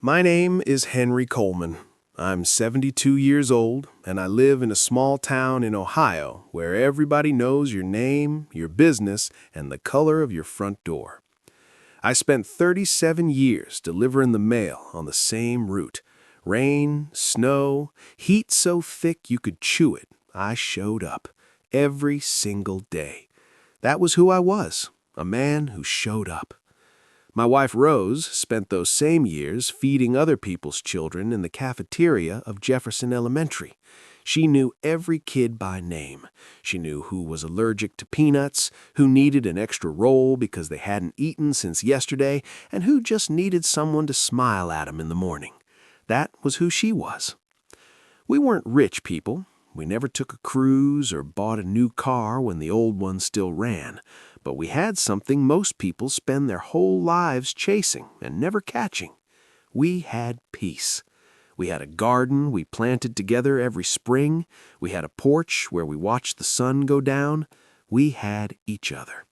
My name is Henry Coleman. I'm 72 years old, and I live in a small town in Ohio where everybody knows your name, your business, and the color of your front door. I spent 37 years delivering the mail on the same route. Rain, snow, heat so thick you could chew it. I showed up every single day. That was who I was, a man who showed up. My wife Rose spent those same years feeding other people's children in the cafeteria of Jefferson Elementary. She knew every kid by name. She knew who was allergic to peanuts, who needed an extra roll because they hadn't eaten since yesterday, and who just needed someone to smile at them in the morning. That was who she was. We weren't rich people. We never took a cruise or bought a new car when the old one still ran. But we had something most people spend their whole lives chasing and never catching. We had peace. We had a garden we planted together every spring. We had a porch where we watched the sun go down. We had each other.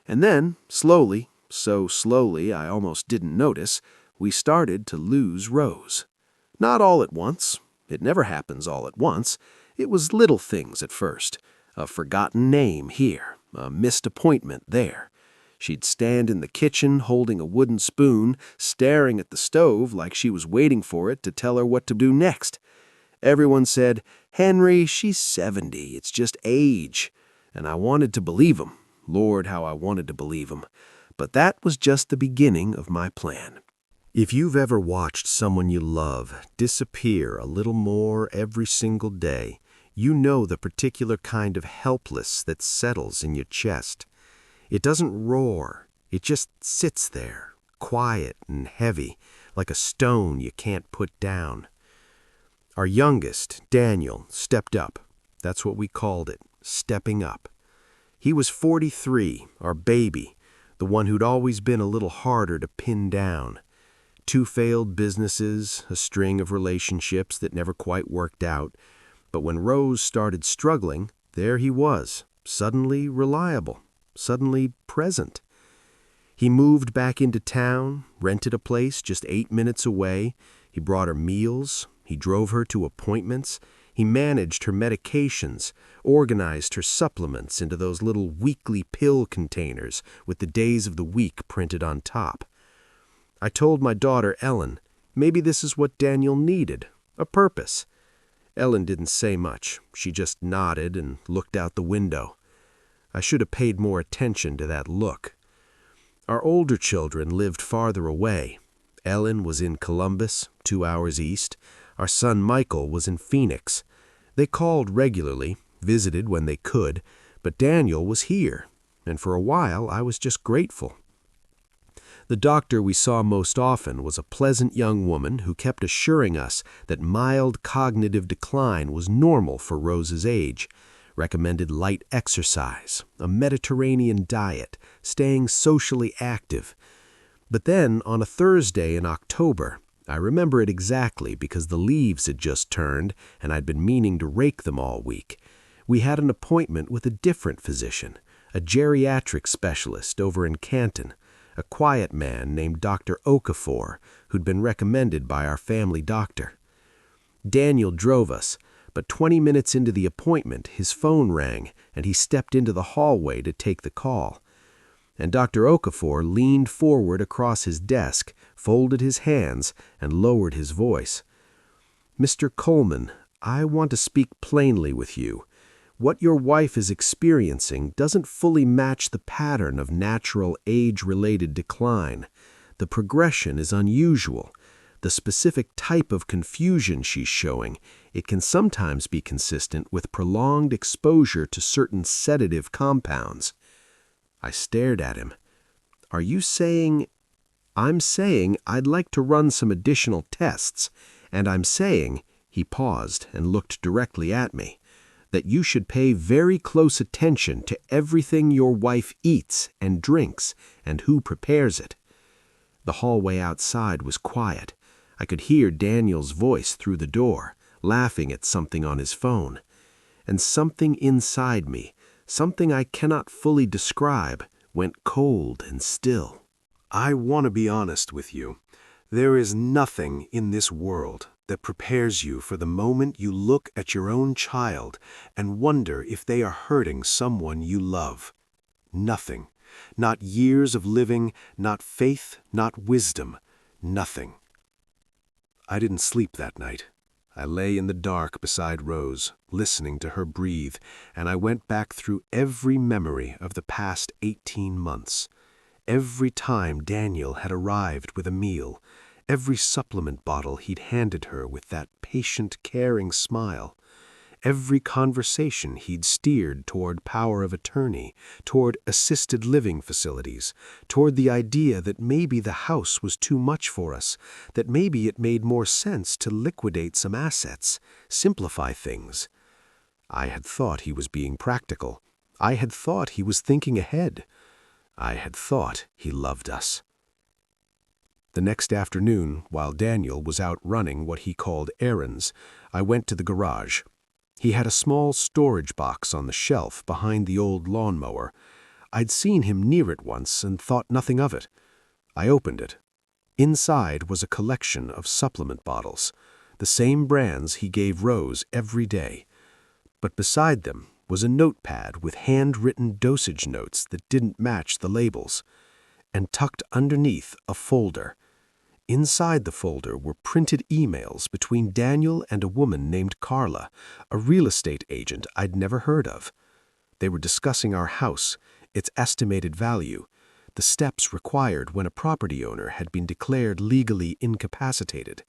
And then, slowly, so slowly I almost didn't notice, we started to lose Rose. Not all at once. It never happens all at once. It was little things at first. A forgotten name here. A missed appointment there. She'd stand in the kitchen holding a wooden spoon, staring at the stove like she was waiting for it to tell her what to do next. Everyone said, "Henry, she's 70. It's just age." And I wanted to believe 'em. Lord, how I wanted to believe 'em. But that was just the beginning of my plan. If you've ever watched someone you love disappear a little more every single day, you know the particular kind of helpless that settles in your chest. It doesn't roar. It just sits there, quiet and heavy, like a stone you can't put down. Our youngest, Daniel, stepped up. That's what we called it, stepping up. He was 43, our baby, the one who'd always been a little harder to pin down. 2 failed businesses, a string of relationships that never quite worked out. But when Rose started struggling, there he was, suddenly reliable, suddenly present. He moved back into town, rented a place just 8 minutes away. He brought her meals. He drove her to appointments. He managed her medications, organized her supplements into those little weekly pill containers with the days of the week printed on top. I told my daughter Ellen, maybe this is what Daniel needed, a purpose. Ellen didn't say much. She just nodded and looked out the window. I should have paid more attention to that look. Our older children lived farther away. Ellen was in Columbus, 2 hours east. Our son Michael was in Phoenix. They called regularly, visited when they could, but Daniel was here, and for a while I was just grateful. The doctor we saw most often was a pleasant young woman who kept assuring us that mild cognitive decline was normal for Rose's age, recommended light exercise, a Mediterranean diet, staying socially active. But then, on a Thursday in October, I remember it exactly because the leaves had just turned and I'd been meaning to rake them all week, we had an appointment with a different physician, a geriatric specialist over in Canton, a quiet man named Dr. Okafor, who'd been recommended by our family doctor. Daniel drove us, but 20 minutes into the appointment, his phone rang, and he stepped into the hallway to take the call. And Dr. Okafor leaned forward across his desk, folded his hands, and lowered his voice. "Mr. Coleman, I want to speak plainly with you. What your wife is experiencing doesn't fully match the pattern of natural age-related decline. The progression is unusual. The specific type of confusion she's showing, it can sometimes be consistent with prolonged exposure to certain sedative compounds." I stared at him. "Are you saying—" "I'm saying I'd like to run some additional tests, and I'm saying," he paused and looked directly at me, "that you should pay very close attention to everything your wife eats and drinks and who prepares it." The hallway outside was quiet. I could hear Daniel's voice through the door, laughing at something on his phone. And something inside me, something I cannot fully describe, went cold and still. I want to be honest with you. There is nothing in this world that prepares you for the moment you look at your own child and wonder if they are hurting someone you love. Nothing. Not years of living, not faith, not wisdom. Nothing. I didn't sleep that night. I lay in the dark beside Rose, listening to her breathe, and I went back through every memory of the past 18 months. Every time Daniel had arrived with a meal, every supplement bottle he'd handed her with that patient, caring smile, every conversation he'd steered toward power of attorney, toward assisted living facilities, toward the idea that maybe the house was too much for us, that maybe it made more sense to liquidate some assets, simplify things. I had thought he was being practical. I had thought he was thinking ahead. I had thought he loved us. The next afternoon, while Daniel was out running what he called errands, I went to the garage. He had a small storage box on the shelf behind the old lawnmower. I'd seen him near it once and thought nothing of it. I opened it. Inside was a collection of supplement bottles, the same brands he gave Rose every day. But beside them was a notepad with handwritten dosage notes that didn't match the labels, and tucked underneath a folder. Inside the folder were printed emails between Daniel and a woman named Carla, a real estate agent I'd never heard of. They were discussing our house, its estimated value, the steps required when a property owner had been declared legally incapacitated.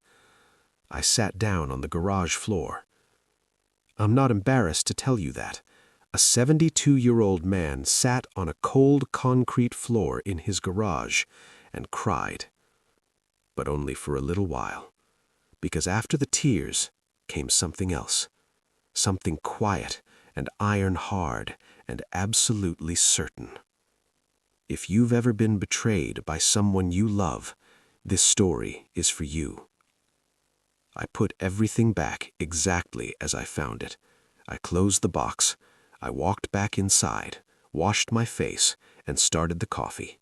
I sat down on the garage floor. I'm not embarrassed to tell you that. A 72-year-old man sat on a cold concrete floor in his garage and cried. But only for a little while, because after the tears came something else, something quiet and iron-hard and absolutely certain. If you've ever been betrayed by someone you love, this story is for you. I put everything back exactly as I found it. I closed the box. I walked back inside, washed my face, and started the coffee.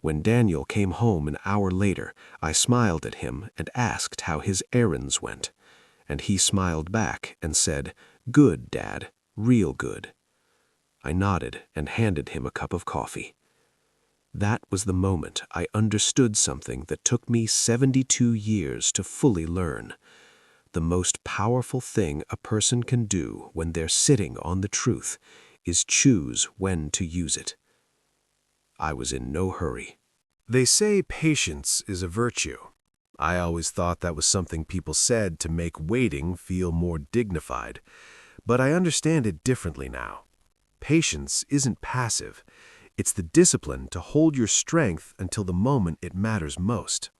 When Daniel came home an hour later, I smiled at him and asked how his errands went. And he smiled back and said, "Good, Dad, real good." I nodded and handed him a cup of coffee. That was the moment I understood something that took me 72 years to fully learn. The most powerful thing a person can do when they're sitting on the truth is choose when to use it. I was in no hurry. They say patience is a virtue. I always thought that was something people said to make waiting feel more dignified, but I understand it differently now. Patience isn't passive. It's the discipline to hold your strength until the moment it matters most.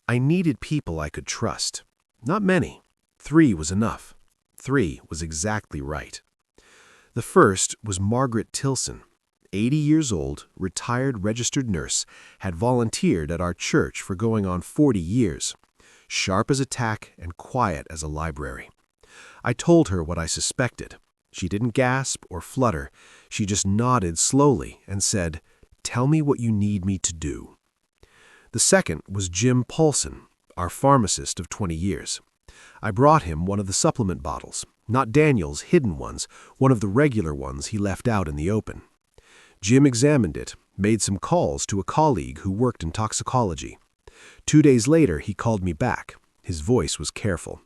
I needed people I could trust. Not many. 3 was enough. 3 was exactly right. The first was Margaret Tilson. 80 years old, retired registered nurse, had volunteered at our church for going on 40 years. Sharp as a tack and quiet as a library. I told her what I suspected. She didn't gasp or flutter. She just nodded slowly and said, "Tell me what you need me to do." The second was Jim Paulson, our pharmacist of 20 years. I brought him one of the supplement bottles, not Daniel's hidden ones, one of the regular ones he left out in the open. Jim examined it, made some calls to a colleague who worked in toxicology. 2 days later, he called me back. His voice was careful.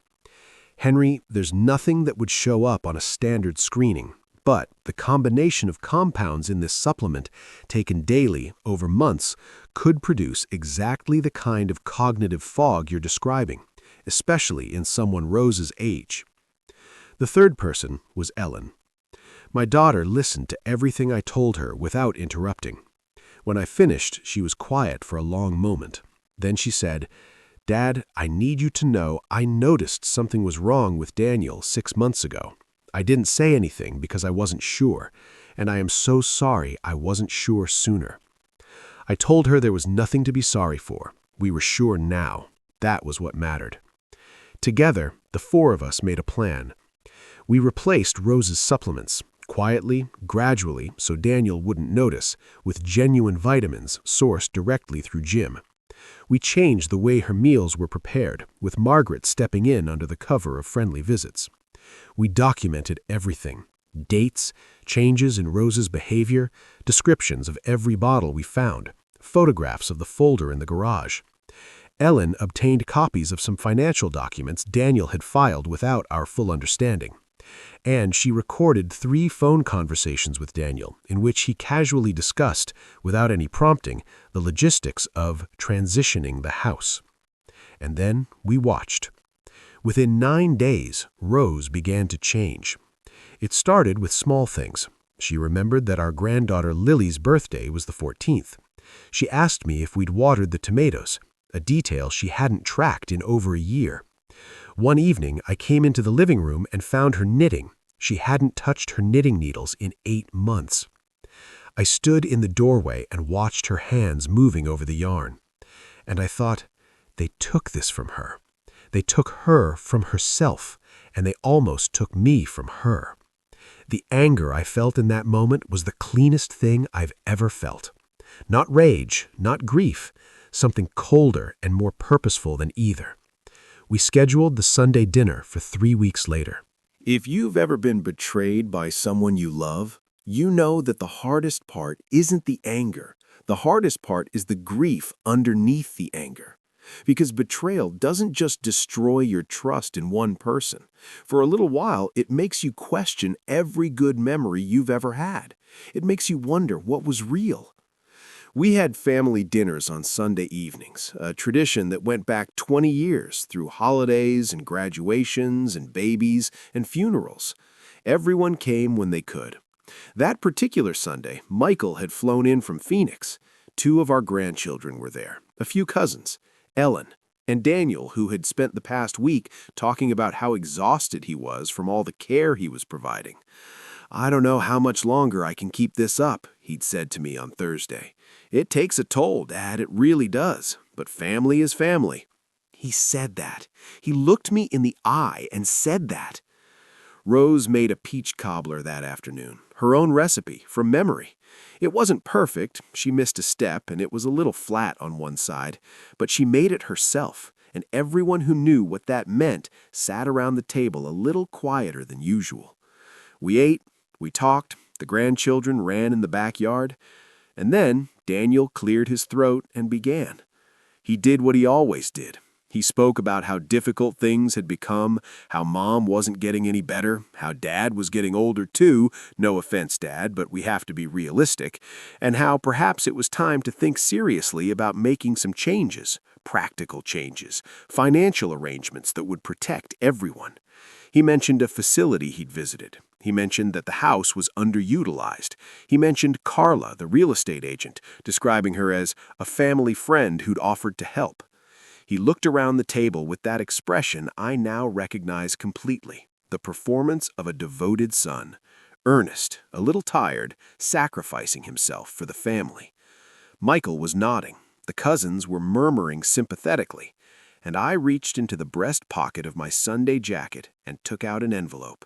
"Henry, there's nothing that would show up on a standard screening, but the combination of compounds in this supplement, taken daily over months, could produce exactly the kind of cognitive fog you're describing, especially in someone Rose's age." The third person was Ellen. My daughter listened to everything I told her without interrupting. When I finished, she was quiet for a long moment. Then she said, "Dad, I need you to know I noticed something was wrong with Daniel 6 months ago. I didn't say anything because I wasn't sure, and I am so sorry I wasn't sure sooner." I told her there was nothing to be sorry for. We were sure now. That was what mattered. Together, the 4 of us made a plan. We replaced Rose's supplements, quietly, gradually, so Daniel wouldn't notice, with genuine vitamins sourced directly through Jim. We changed the way her meals were prepared, with Margaret stepping in under the cover of friendly visits. We documented everything: dates, changes in Rose's behavior, descriptions of every bottle we found, photographs of the folder in the garage. Ellen obtained copies of some financial documents Daniel had filed without our full understanding. And she recorded 3 phone conversations with Daniel in which he casually discussed, without any prompting, the logistics of transitioning the house. And then we watched. Within 9 days, Rose began to change. It started with small things. She remembered that our granddaughter Lily's birthday was the 14th. She asked me if we'd watered the tomatoes, a detail she hadn't tracked in over a year. One evening, I came into the living room and found her knitting. She hadn't touched her knitting needles in 8 months. I stood in the doorway and watched her hands moving over the yarn. And I thought, they took this from her. They took her from herself, and they almost took me from her. The anger I felt in that moment was the cleanest thing I've ever felt. Not rage, not grief, something colder and more purposeful than either. We scheduled the Sunday dinner for 3 weeks later. If you've ever been betrayed by someone you love, you know that the hardest part isn't the anger. The hardest part is the grief underneath the anger. Because betrayal doesn't just destroy your trust in one person. For a little while, it makes you question every good memory you've ever had. It makes you wonder what was real. We had family dinners on Sunday evenings, a tradition that went back 20 years through holidays and graduations and babies and funerals. Everyone came when they could. That particular Sunday, Michael had flown in from Phoenix. 2 of our grandchildren were there, a few cousins, Ellen and Daniel, who had spent the past week talking about how exhausted he was from all the care he was providing. "I don't know how much longer I can keep this up," he'd said to me on Thursday. "It takes a toll, Dad, it really does. But family is family." He said that. He looked me in the eye and said that. Rose made a peach cobbler that afternoon, her own recipe, from memory. It wasn't perfect, she missed a step, and it was a little flat on one side, but she made it herself, and everyone who knew what that meant sat around the table a little quieter than usual. We ate, we talked, the grandchildren ran in the backyard, and then Daniel cleared his throat and began. He did what he always did. He spoke about how difficult things had become, how Mom wasn't getting any better, how Dad was getting older too, no offense, Dad, but we have to be realistic, and how perhaps it was time to think seriously about making some changes, practical changes, financial arrangements that would protect everyone. He mentioned a facility he'd visited. He mentioned that the house was underutilized. He mentioned Carla, the real estate agent, describing her as a family friend who'd offered to help. He looked around the table with that expression I now recognize completely, the performance of a devoted son, earnest, a little tired, sacrificing himself for the family. Michael was nodding. The cousins were murmuring sympathetically, and I reached into the breast pocket of my Sunday jacket and took out an envelope.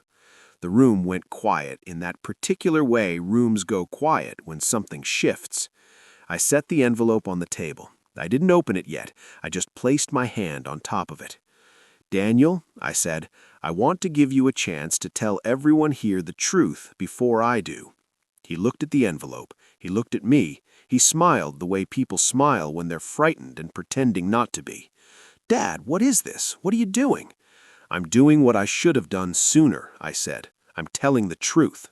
The room went quiet in that particular way rooms go quiet when something shifts. I set the envelope on the table. I didn't open it yet. I just placed my hand on top of it. "Daniel," I said, "I want to give you a chance to tell everyone here the truth before I do." He looked at the envelope. He looked at me. He smiled the way people smile when they're frightened and pretending not to be. "Dad, what is this? What are you doing?" "I'm doing what I should have done sooner," I said. "I'm telling the truth."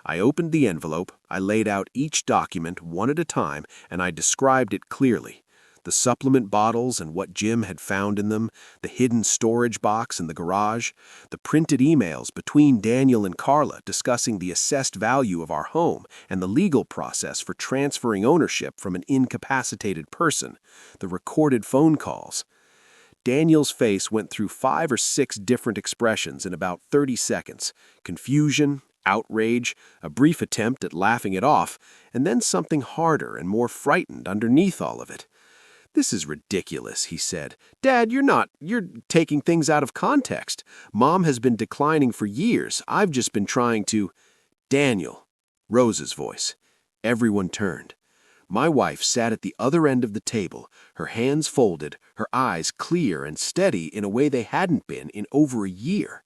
I opened the envelope, I laid out each document one at a time, and I described it clearly. The supplement bottles and what Jim had found in them, the hidden storage box in the garage, the printed emails between Daniel and Carla discussing the assessed value of our home and the legal process for transferring ownership from an incapacitated person, the recorded phone calls. Daniel's face went through 5 or 6 different expressions in about 30 seconds. Confusion, outrage, a brief attempt at laughing it off, and then something harder and more frightened underneath all of it. "This is ridiculous," he said. "Dad, you're taking things out of context. Mom has been declining for years. I've just been trying to—" "Daniel," Rose's voice. Everyone turned. My wife sat at the other end of the table, her hands folded, her eyes clear and steady in a way they hadn't been in over a year.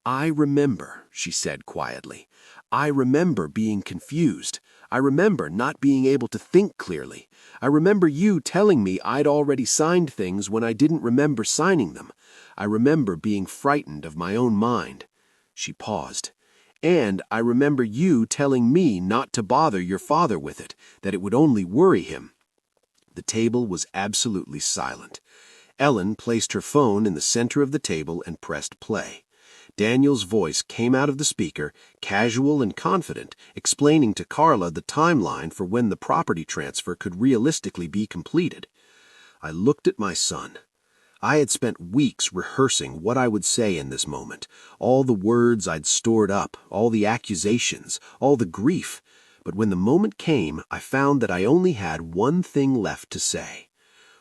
"I remember," she said quietly. "I remember being confused. I remember not being able to think clearly. I remember you telling me I'd already signed things when I didn't remember signing them. I remember being frightened of my own mind." She paused. "And I remember you telling me not to bother your father with it, that it would only worry him." The table was absolutely silent. Ellen placed her phone in the center of the table and pressed play. Daniel's voice came out of the speaker, casual and confident, explaining to Carla the timeline for when the property transfer could realistically be completed. I looked at my son. I had spent weeks rehearsing what I would say in this moment, all the words I'd stored up, all the accusations, all the grief. But when the moment came, I found that I only had one thing left to say.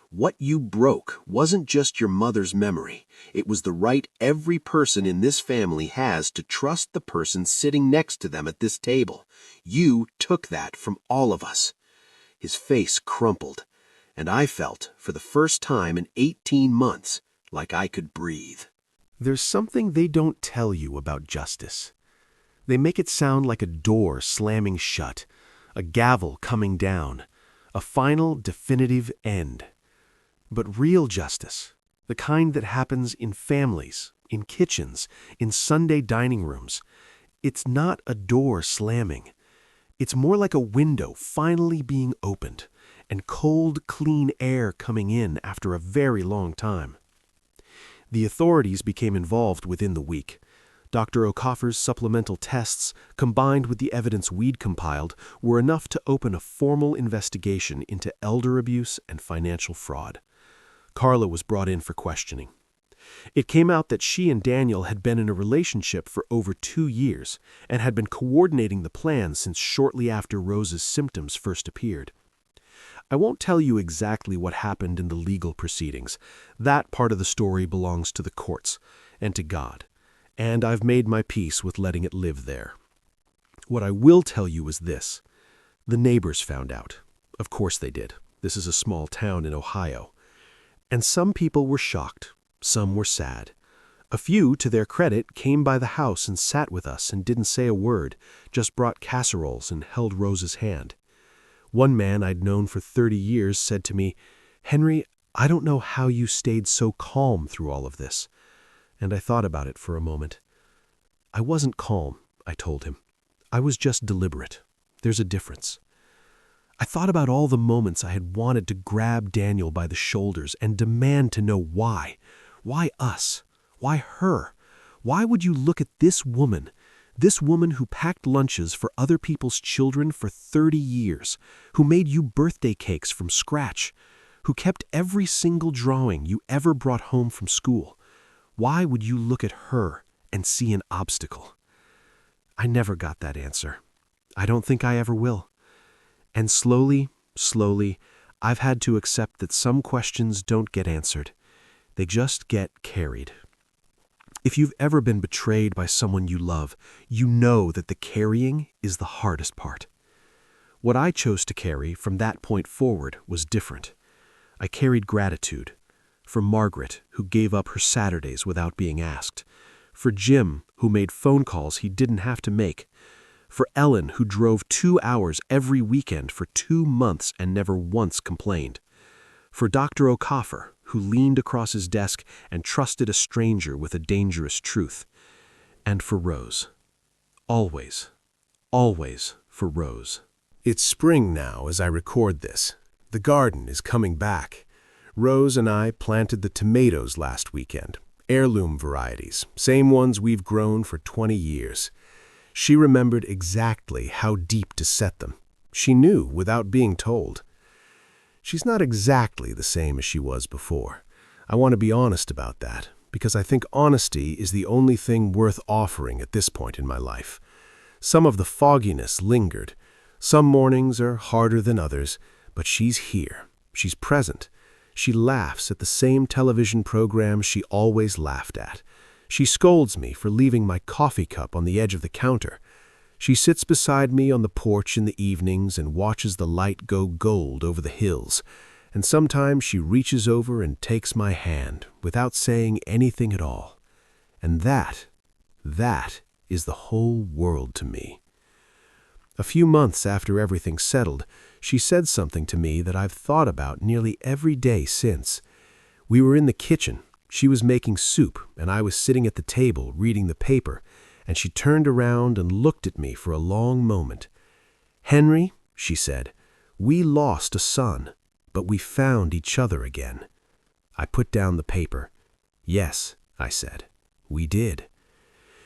What you broke wasn't just your mother's memory. It was the right every person in this family has to trust the person sitting next to them at this table. You took that from all of us. His face crumpled, and I felt, for the first time in 18 months, like I could breathe. There's something they don't tell you about justice. They make it sound like a door slamming shut, a gavel coming down, a final, definitive end. But real justice, the kind that happens in families, in kitchens, in Sunday dining rooms, it's not a door slamming. It's more like a window finally being opened, and cold, clean air coming in after a very long time. The authorities became involved within the week. Dr. O'Coffer's supplemental tests, combined with the evidence we'd compiled, were enough to open a formal investigation into elder abuse and financial fraud. Carla was brought in for questioning. It came out that she and Daniel had been in a relationship for over 2 years and had been coordinating the plan since shortly after Rose's symptoms first appeared. I won't tell you exactly what happened in the legal proceedings. That part of the story belongs to the courts and to God, and I've made my peace with letting it live there. What I will tell you is this. The neighbors found out. Of course they did. This is a small town in Ohio. And some people were shocked. Some were sad. A few, to their credit, came by the house and sat with us and didn't say a word, just brought casseroles and held Rose's hand. One man I'd known for 30 years said to me, "Henry, I don't know how you stayed so calm through all of this." And I thought about it for a moment. I wasn't calm, I told him. I was just deliberate. There's a difference. I thought about all the moments I had wanted to grab Daniel by the shoulders and demand to know why. Why us? Why her? Why would you look at this woman who packed lunches for other people's children for 30 years, who made you birthday cakes from scratch, who kept every single drawing you ever brought home from school? Why would you look at her and see an obstacle? I never got that answer. I don't think I ever will. And slowly, I've had to accept that some questions don't get answered. They just get carried. If you've ever been betrayed by someone you love, you know that the carrying is the hardest part. What I chose to carry from that point forward was different. I carried gratitude. For Margaret, who gave up her Saturdays without being asked. For Jim, who made phone calls he didn't have to make. For Ellen, who drove 2 hours every weekend for 2 months and never once complained. For Dr. O'Coffer, who leaned across his desk and trusted a stranger with a dangerous truth. And for Rose. Always, always for Rose. It's spring now as I record this. The garden is coming back. Rose and I planted the tomatoes last weekend. Heirloom varieties, same ones we've grown for 20 years. She remembered exactly how deep to set them. She knew without being told. She's not exactly the same as she was before. I want to be honest about that, because I think honesty is the only thing worth offering at this point in my life. Some of the fogginess lingered. Some mornings are harder than others, but she's here. She's present. She laughs at the same television program she always laughed at. She scolds me for leaving my coffee cup on the edge of the counter. She sits beside me on the porch in the evenings and watches the light go gold over the hills, and sometimes she reaches over and takes my hand without saying anything at all. And that is the whole world to me. A few months after everything settled, she said something to me that I've thought about nearly every day since. We were in the kitchen. She was making soup, and I was sitting at the table reading the paper, and she turned around and looked at me for a long moment. "Henry," she said, "we lost a son, but we found each other again." I put down the paper. "Yes," I said, "we did."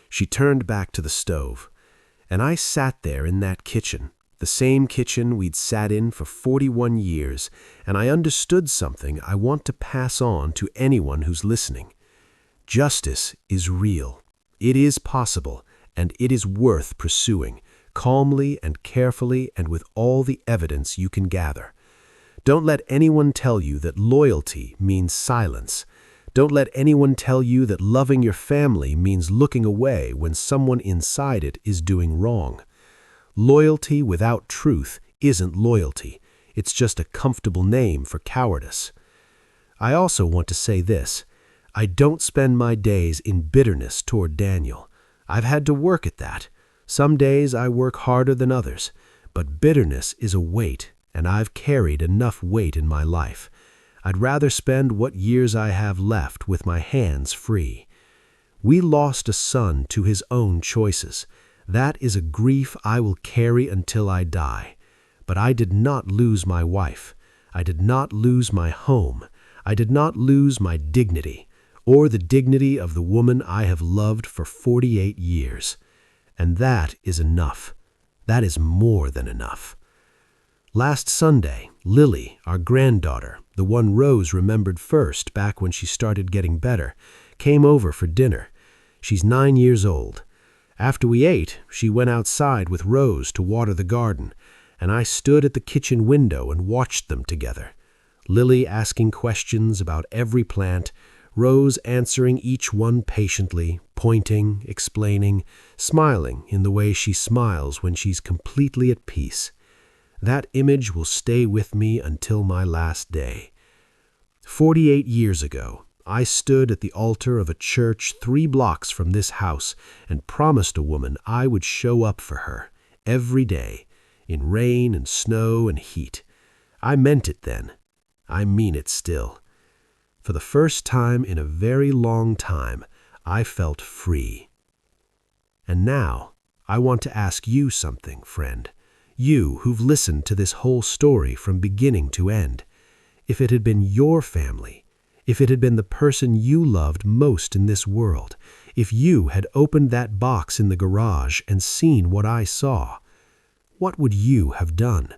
She turned back to the stove, and I sat there in that kitchen, the same kitchen we'd sat in for 41 years, and I understood something I want to pass on to anyone who's listening. Justice is real. It is possible, and it is worth pursuing, calmly and carefully and with all the evidence you can gather. Don't let anyone tell you that loyalty means silence. Don't let anyone tell you that loving your family means looking away when someone inside it is doing wrong. Loyalty without truth isn't loyalty. It's just a comfortable name for cowardice. I also want to say this. I don't spend my days in bitterness toward Daniel. I've had to work at that. Some days I work harder than others, but bitterness is a weight, and I've carried enough weight in my life. I'd rather spend what years I have left with my hands free. We lost a son to his own choices. That is a grief I will carry until I die. But I did not lose my wife. I did not lose my home. I did not lose my dignity, or the dignity of the woman I have loved for 48 years. And that is enough. That is more than enough. Last Sunday, Lily, our granddaughter, the one Rose remembered first back when she started getting better, came over for dinner. She's 9 years old. After we ate, she went outside with Rose to water the garden, and I stood at the kitchen window and watched them together. Lily asking questions about every plant, Rose answering each one patiently, pointing, explaining, smiling in the way she smiles when she's completely at peace. That image will stay with me until my last day. 48 years ago, I stood at the altar of a church 3 blocks from this house and promised a woman I would show up for her every day, in rain and snow and heat. I meant it then. I mean it still. For the first time in a very long time, I felt free. And now, I want to ask you something, friend. You who've listened to this whole story from beginning to end. If it had been your family, if it had been the person you loved most in this world, if you had opened that box in the garage and seen what I saw, what would you have done?